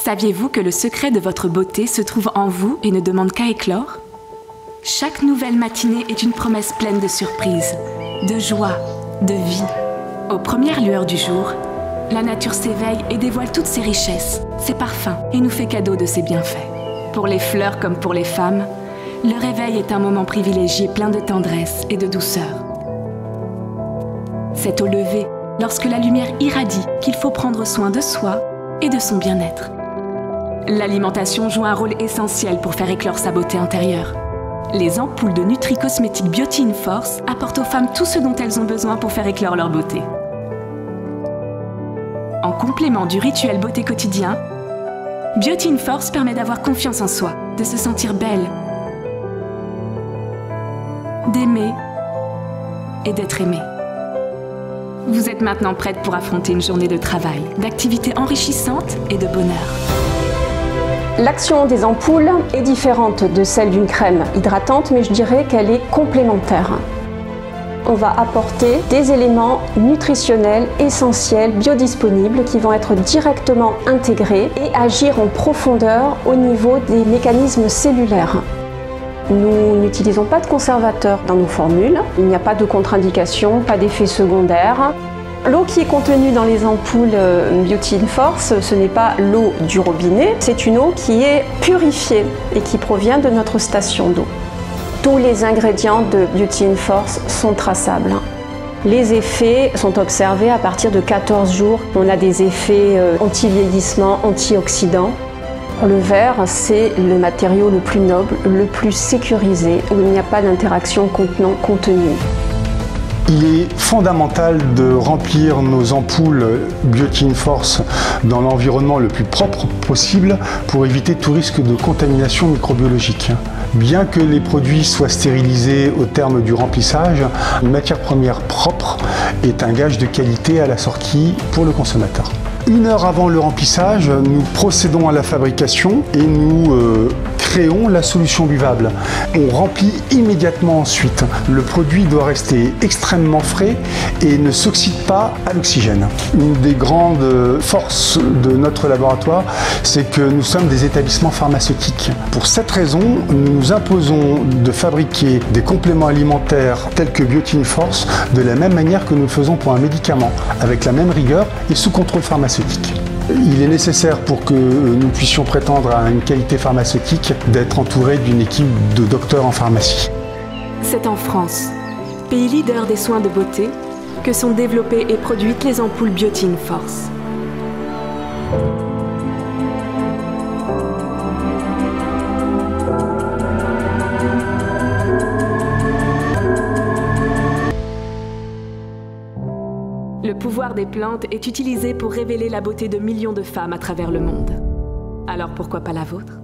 Saviez-vous que le secret de votre beauté se trouve en vous et ne demande qu'à éclore? Chaque nouvelle matinée est une promesse pleine de surprises, de joie, de vie. Aux premières lueurs du jour, la nature s'éveille et dévoile toutes ses richesses, ses parfums et nous fait cadeau de ses bienfaits. Pour les fleurs comme pour les femmes, le réveil est un moment privilégié plein de tendresse et de douceur. C'est au lever, lorsque la lumière irradie, qu'il faut prendre soin de soi et de son bien-être. L'alimentation joue un rôle essentiel pour faire éclore sa beauté intérieure. Les ampoules de Nutri-Cosmétiques Beauty in Force apportent aux femmes tout ce dont elles ont besoin pour faire éclore leur beauté. En complément du rituel beauté quotidien, Beauty in Force permet d'avoir confiance en soi, de se sentir belle, d'aimer et d'être aimée. Vous êtes maintenant prête pour affronter une journée de travail, d'activités enrichissantes et de bonheur. L'action des ampoules est différente de celle d'une crème hydratante, mais je dirais qu'elle est complémentaire. On va apporter des éléments nutritionnels, essentiels, biodisponibles qui vont être directement intégrés et agir en profondeur au niveau des mécanismes cellulaires. Nous n'utilisons pas de conservateurs dans nos formules, il n'y a pas de contre-indication, pas d'effet secondaire. L'eau qui est contenue dans les ampoules Beauty in Force, ce n'est pas l'eau du robinet, c'est une eau qui est purifiée et qui provient de notre station d'eau. Tous les ingrédients de Beauty in Force sont traçables. Les effets sont observés à partir de 14 jours. On a des effets anti-vieillissement, antioxydants. Le verre, c'est le matériau le plus noble, le plus sécurisé, où il n'y a pas d'interaction contenant-contenu. Il est fondamental de remplir nos ampoules Beauty in Force dans l'environnement le plus propre possible pour éviter tout risque de contamination microbiologique. Bien que les produits soient stérilisés au terme du remplissage, une matière première propre est un gage de qualité à la sortie pour le consommateur. 1 heure avant le remplissage, nous procédons à la fabrication et nous créons la solution buvable. On remplit immédiatement ensuite. Le produit doit rester extrêmement frais et ne s'oxyde pas à l'oxygène. Une des grandes forces de notre laboratoire, c'est que nous sommes des établissements pharmaceutiques. Pour cette raison, nous nous imposons de fabriquer des compléments alimentaires tels que Beauty in Force de la même manière que nous le faisons pour un médicament, avec la même rigueur et sous contrôle pharmaceutique. Il est nécessaire pour que nous puissions prétendre à une qualité pharmaceutique d'être entouré d'une équipe de docteurs en pharmacie. C'est en France, pays leader des soins de beauté, que sont développées et produites les ampoules Beauty in Force. Le pouvoir des plantes est utilisé pour révéler la beauté de millions de femmes à travers le monde. Alors pourquoi pas la vôtre ?